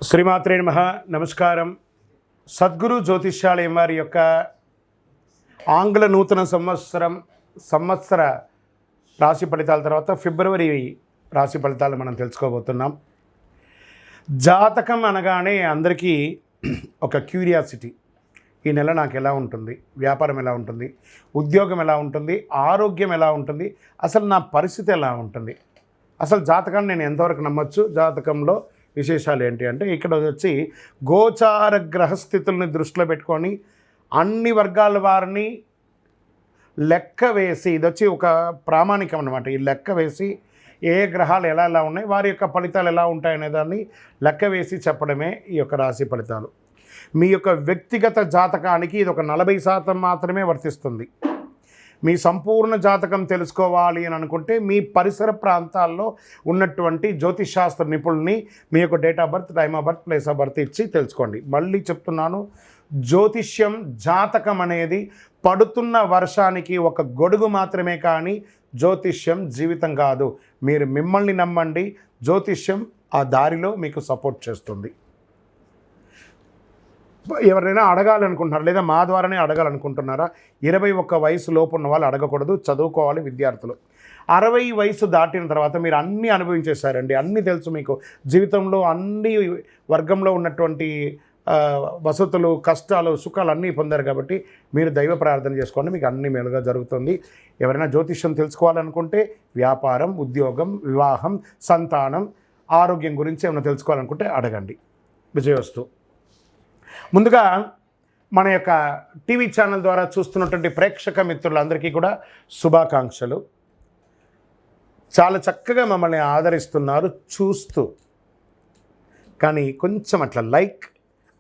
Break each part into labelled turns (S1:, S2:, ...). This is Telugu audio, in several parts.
S1: శ్రీమాత్రే నమః. నమస్కారం. సద్గురు జ్యోతిష్యాలయం వారి యొక్క ఆంగ్ల నూతన సంవత్సర రాశి ఫలితాల తర్వాత ఫిబ్రవరి రాశి ఫలితాలు మనం తెలుసుకోబోతున్నాం. జాతకం అనగానే అందరికీ ఒక క్యూరియాసిటీ. ఈ నెల నాకు ఎలా ఉంటుంది, వ్యాపారం ఎలా ఉంటుంది, ఉద్యోగం ఎలా ఉంటుంది, ఆరోగ్యం ఎలా ఉంటుంది, అసలు నా పరిస్థితి ఎలా ఉంటుంది, అసలు జాతకాన్ని నేను ఎంతవరకు నమ్మొచ్చు, జాతకంలో విశేషాలు ఏంటి అంటే ఇక్కడ వచ్చి గోచార గ్రహస్థితుల్ని దృష్టిలో పెట్టుకొని అన్ని వర్గాల వారిని లెక్క వేసి, ఇది వచ్చి ఒక ప్రామాణికం అన్నమాట. ఈ లెక్క వేసి ఏ గ్రహాలు ఎలా ఎలా ఉన్నాయి, వారి యొక్క ఫలితాలు ఎలా ఉంటాయనే దాన్ని లెక్క వేసి చెప్పడమే ఈ యొక్క రాశి ఫలితాలు. మీ యొక్క వ్యక్తిగత జాతకానికి ఇది ఒక 40% మాత్రమే వర్తిస్తుంది. మీ సంపూర్ణ జాతకం తెలుసుకోవాలి అని అనుకుంటే మీ పరిసర ప్రాంతాల్లో ఉన్నటువంటి జ్యోతిషాస్త్ర నిపుణుల్ని మీ యొక్క date of birth, time of birth, place of birth ఇచ్చి తెలుసుకోండి. మళ్ళీ చెప్తున్నాను, జ్యోతిష్యం, జాతకం అనేది పడుతున్న వర్షానికి ఒక గొడుగు మాత్రమే, కానీ జ్యోతిష్యం జీవితం కాదు. మీరు మిమ్మల్ని నమ్మండి, జ్యోతిష్యం ఆ దారిలో మీకు సపోర్ట్ చేస్తుంది. ఎవరైనా అడగాలనుకుంటున్నారా, లేదా మా ద్వారానే అడగాలనుకుంటున్నారా? 21 వయసు లోపు ఉన్న వాళ్ళు అడగకూడదు, చదువుకోవాలి విద్యార్థులు. 60 వయసు దాటిన తర్వాత మీరు అన్నీ అనుభవించేశారండి, అన్నీ తెలుసు మీకు. జీవితంలో అన్ని వర్గంలో ఉన్నటువంటి వసతులు, కష్టాలు, సుఖాలు అన్నీ పొందారు కాబట్టి మీరు దైవ ప్రార్థన చేసుకోండి, మీకు అన్ని మేలుగా జరుగుతుంది. ఎవరైనా జ్యోతిష్యం తెలుసుకోవాలనుకుంటే వ్యాపారం, ఉద్యోగం, వివాహం, సంతానం, ఆరోగ్యం గురించి ఏమైనా తెలుసుకోవాలనుకుంటే అడగండి. విజయవస్తు. ముందుగా మన యొక్క టీవీ ఛానల్ ద్వారా చూస్తున్నటువంటి ప్రేక్షక మిత్రులందరికీ కూడా శుభాకాంక్షలు. చాలా చక్కగా మమ్మల్ని ఆదరిస్తున్నారు చూస్తూ, కానీ కొంచెం అట్లా like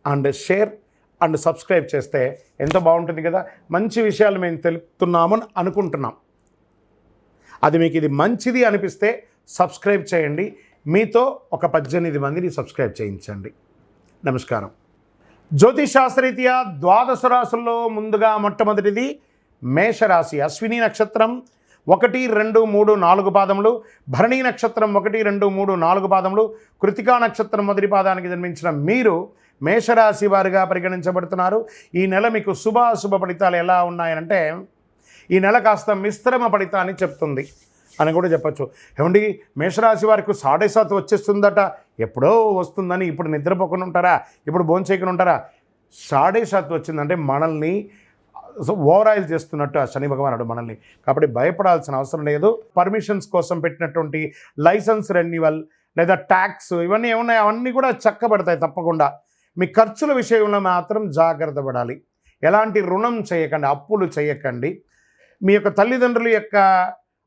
S1: and share and subscribe చేస్తే ఎంతో బాగుంటుంది కదా. మంచి విషయాలు మేము తెలుపుతున్నామని అనుకుంటున్నాం. అది మీకు ఇది మంచిది అనిపిస్తే సబ్స్క్రైబ్ చేయండి. మీతో ఒక 18 మందిని సబ్స్క్రైబ్ చేయించండి. నమస్కారం. జ్యోతిషాస్త్రరీత్యా 12 రాశుల్లో ముందుగా మొట్టమొదటిది మేషరాశి. అశ్విని నక్షత్రం 1, 2, 3, 4 పాదములు, భరణి నక్షత్రం 1, 2, 3, 4 పాదములు, కృతికా నక్షత్రం మొదటి పాదానికి జన్మించిన మీరు మేషరాశి వారిగా పరిగణించబడుతున్నారు. ఈ నెల మీకు శుభాశుభ ఫలితాలు ఎలా ఉన్నాయంటే, ఈ నెల కాస్త మిశ్రమ ఫలితాన్ని చెప్తుంది అని కూడా చెప్పచ్చు. ఏమండి, మేషరాశి వారికి 7.5 వచ్చేస్తుందట, ఎప్పుడో వస్తుందని ఇప్పుడు నిద్రపోకుండా ఉంటారా, ఇప్పుడు భోంచేయకుండా ఉంటారా? 7.5 వచ్చిందంటే మనల్ని ఓవరాయిల్ చేస్తున్నట్టు ఆ శని భగవానుడు మనల్ని. కాబట్టి భయపడాల్సిన అవసరం లేదు. పర్మిషన్స్ కోసం పెట్టినటువంటి లైసెన్స్ రెన్యువల్ లేదా ట్యాక్స్ ఇవన్నీ ఏమున్నాయి, అవన్నీ కూడా చక్కబడతాయి తప్పకుండా. మీ ఖర్చుల విషయంలో మాత్రం జాగ్రత్త పడాలి. ఎలాంటి రుణం చేయకండి, అప్పులు చేయకండి. మీ యొక్క తల్లిదండ్రుల యొక్క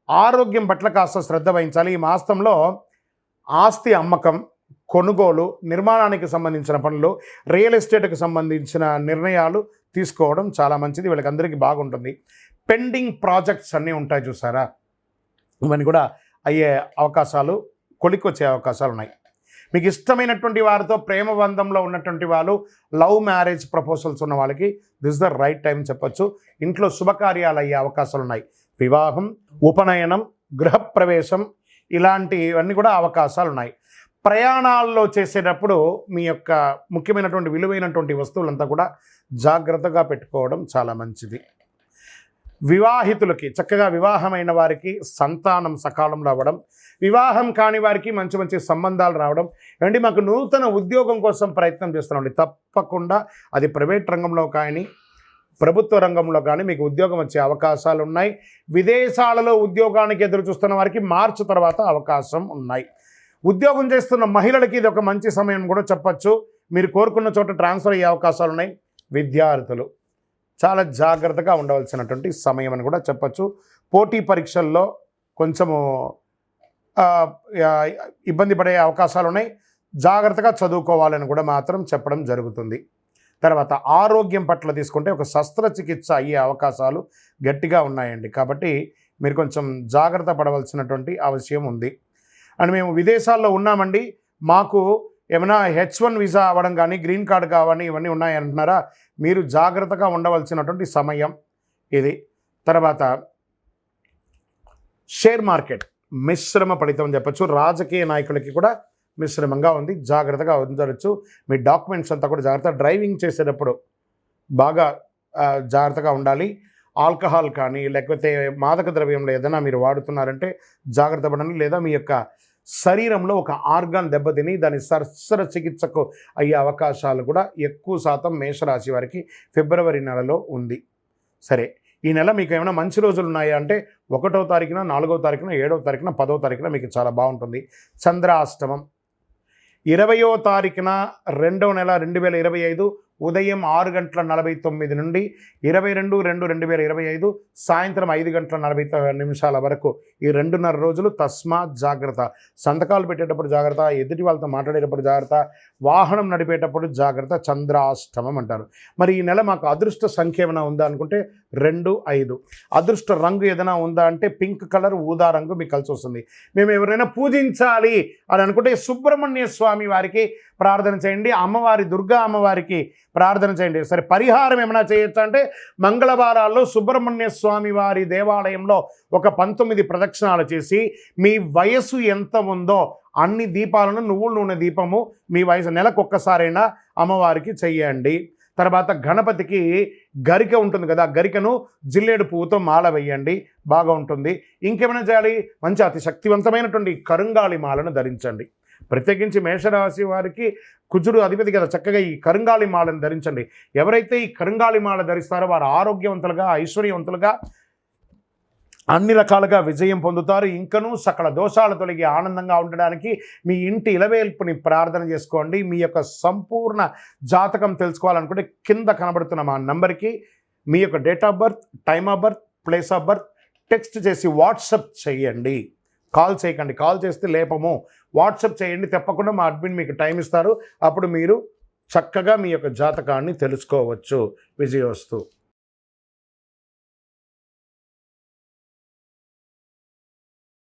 S1: ఆరోగ్యం పట్ల కాస్త శ్రద్ధ వహించాలి. ఈ మాసంలో ఆస్తి అమ్మకం, కొనుగోలు, నిర్మాణానికి సంబంధించిన పనులు, రియల్ ఎస్టేట్కి సంబంధించిన నిర్ణయాలు తీసుకోవడం చాలా మంచిది. వీళ్ళకి అందరికీ బాగుంటుంది. పెండింగ్ ప్రాజెక్ట్స్ అన్నీ ఉంటాయి చూసారా, ఇవన్నీ కూడా అయ్యే అవకాశాలు, కొలిక్కొచ్చే అవకాశాలు ఉన్నాయి. మీకు ఇష్టమైనటువంటి వారితో ప్రేమ బంధంలో ఉన్నటువంటి వాళ్ళు, లవ్ మ్యారేజ్ ప్రపోజల్స్ ఉన్న వాళ్ళకి దిస్ ద రైట్ టైం చెప్పచ్చు. ఇంట్లో శుభకార్యాలు అయ్యే అవకాశాలు ఉన్నాయి. వివాహం, ఉపనయనం, గృహప్రవేశం ఇలాంటివన్నీ కూడా అవకాశాలు ఉన్నాయి. ప్రయాణాల్లో చేసేటప్పుడు మీ యొక్క ముఖ్యమైనటువంటి విలువైనటువంటి వస్తువులంతా కూడా జాగ్రత్తగా పెట్టుకోవడం చాలా మంచిది. వివాహితులకి, చక్కగా వివాహమైన వారికి సంతానం సకాలంలో అవ్వడం, వివాహం కాని వారికి మంచి మంచి సంబంధాలు రావడం. ఏమండి, మాకు నూతన ఉద్యోగం కోసం ప్రయత్నం చేస్తున్నామండి, తప్పకుండా అది ప్రైవేట్ రంగంలో కానీ ప్రభుత్వ రంగంలో కానీ మీకు ఉద్యోగం వచ్చే అవకాశాలు ఉన్నాయి. విదేశాలలో ఉద్యోగానికి ఎదురు చూస్తున్న వారికి మార్చి తర్వాత అవకాశం ఉన్నాయి. ఉద్యోగం చేస్తున్న మహిళలకి ఇది ఒక మంచి సమయం కూడా చెప్పచ్చు. మీరు కోరుకున్న చోట ట్రాన్స్ఫర్ అయ్యే అవకాశాలు ఉన్నాయి. విద్యార్థులు చాలా జాగ్రత్తగా ఉండవలసినటువంటి సమయం అని కూడా చెప్పచ్చు. పోటీ పరీక్షల్లో కొంచెము ఇబ్బంది పడే అవకాశాలు ఉన్నాయి. జాగ్రత్తగా చదువుకోవాలని కూడా మాత్రం చెప్పడం జరుగుతుంది. తర్వాత ఆరోగ్యం పట్ల తీసుకుంటే ఒక శస్త్రచికిత్స అయ్యే అవకాశాలు గట్టిగా ఉన్నాయండి. కాబట్టి మీరు కొంచెం జాగ్రత్త పడవలసినటువంటి అవసరం ఉంది. అండ్ మేము విదేశాల్లో ఉన్నామండి, మాకు ఏమైనా H1 వీసా అవ్వడం కానీ, గ్రీన్ కార్డు కావాలి, ఇవన్నీ ఉన్నాయంటున్నారా? మీరు జాగ్రత్తగా ఉండవలసినటువంటి సమయం ఇది. తర్వాత షేర్ మార్కెట్ మిశ్రమ ఫలితం చెప్పచ్చు. రాజకీయ నాయకులకి కూడా మిశ్రమంగా ఉంది, జాగ్రత్తగా ఉండవచ్చు. మీ డాక్యుమెంట్స్ అంతా కూడా జాగ్రత్త. డ్రైవింగ్ చేసేటప్పుడు బాగా జాగ్రత్తగా ఉండాలి. ఆల్కహాల్ కానీ లేకపోతే మాదక ద్రవ్యంలో ఏదైనా మీరు వాడుతున్నారంటే జాగ్రత్త పడండి. లేదా మీ యొక్క శరీరంలో ఒక ఆర్గాన్ దెబ్బతిని దాని చికిత్సకు అయ్యే అవకాశాలు కూడా ఎక్కువ శాతం మేషరాశి వారికి ఫిబ్రవరి నెలలో ఉంది. సరే, ఈ నెల మీకు ఏమైనా మంచి రోజులు ఉన్నాయా అంటే 1వ తారీఖున, 4వ తారీఖున, 7వ తారీఖున, 10వ తారీఖున మీకు చాలా బాగుంటుంది. చంద్రాష్టమం 20వ తారీఖున 2వ నెల 2025 ఉదయం 6:49 నుండి 22/2/2025 సాయంత్రం 5:49 వరకు ఈ 2.5 రోజులు తస్మాత్ జాగ్రత్త. సంతకాలు పెట్టేటప్పుడు జాగ్రత్త, ఎదుటి వాళ్ళతో మాట్లాడేటప్పుడు జాగ్రత్త, వాహనం నడిపేటప్పుడు జాగ్రత్త. చంద్రాష్టమం అంటారు. మరి ఈ నెల మాకు అదృష్ట సంఖ్య ఏమైనా ఉందా అనుకుంటే 2, 5. అదృష్ట రంగు ఏదైనా ఉందా అంటే పింక్ కలర్, ఊదా రంగు మీకు కలిసి వస్తుంది. మేము ఎవరైనా పూజించాలి అని అనుకుంటే సుబ్రహ్మణ్య స్వామి వారికి ప్రార్థన చేయండి, అమ్మవారి దుర్గా అమ్మవారికి ప్రార్థన చేయండి. సరే, పరిహారం ఏమైనా చేయొచ్చు అంటే మంగళవారాల్లో సుబ్రహ్మణ్య స్వామి వారి దేవాలయంలో ఒక 19 ప్రదక్షిణాలు చేసి మీ వయసు ఎంత ఉందో అన్ని దీపాలను, నువ్వుల నూనె దీపము మీ వయసు నెలకు ఒక్కసారైనా అమ్మవారికి చెయ్యండి. తర్వాత గణపతికి గరిక ఉంటుంది కదా, గరికను జిల్లేడు పువ్వుతో మాల వేయండి, బాగా ఉంటుంది. ఇంకేమైనా చేయాలి, మంచి అతి శక్తివంతమైనటువంటి కరుంగాళి మాలను ధరించండి. ప్రత్యేకించి మేషరాశి వారికి కుజుడు అధిపతి కదా, చక్కగా ఈ కరుంగాళి మాలను ధరించండి. ఎవరైతే ఈ కరుంగాళి మాల ధరిస్తారో వారు ఆరోగ్యవంతులుగా, ఐశ్వర్యవంతులుగా, అన్ని రకాలుగా విజయం పొందుతారు. ఇంకనూ సకల దోషాలు తొలగి ఆనందంగా ఉండడానికి మీ ఇంటి ఇలవేల్పుని ప్రార్థన చేసుకోండి. మీ యొక్క సంపూర్ణ జాతకం తెలుసుకోవాలనుకుంటే కింద కనబడుతున్న మా నంబర్కి మీ యొక్క date of birth, time of birth, place of birth text చేసి వాట్సప్ చేయండి. కాల్ చేయకండి, కాల్ చేస్తే లేపము. వాట్సప్ చేయండి, తప్పకుండా మా అడ్మిన్ మీకు టైం ఇస్తారు. అప్పుడు మీరు చక్కగా మీ యొక్క జాతకాన్ని తెలుసుకోవచ్చు. విజయోస్తు.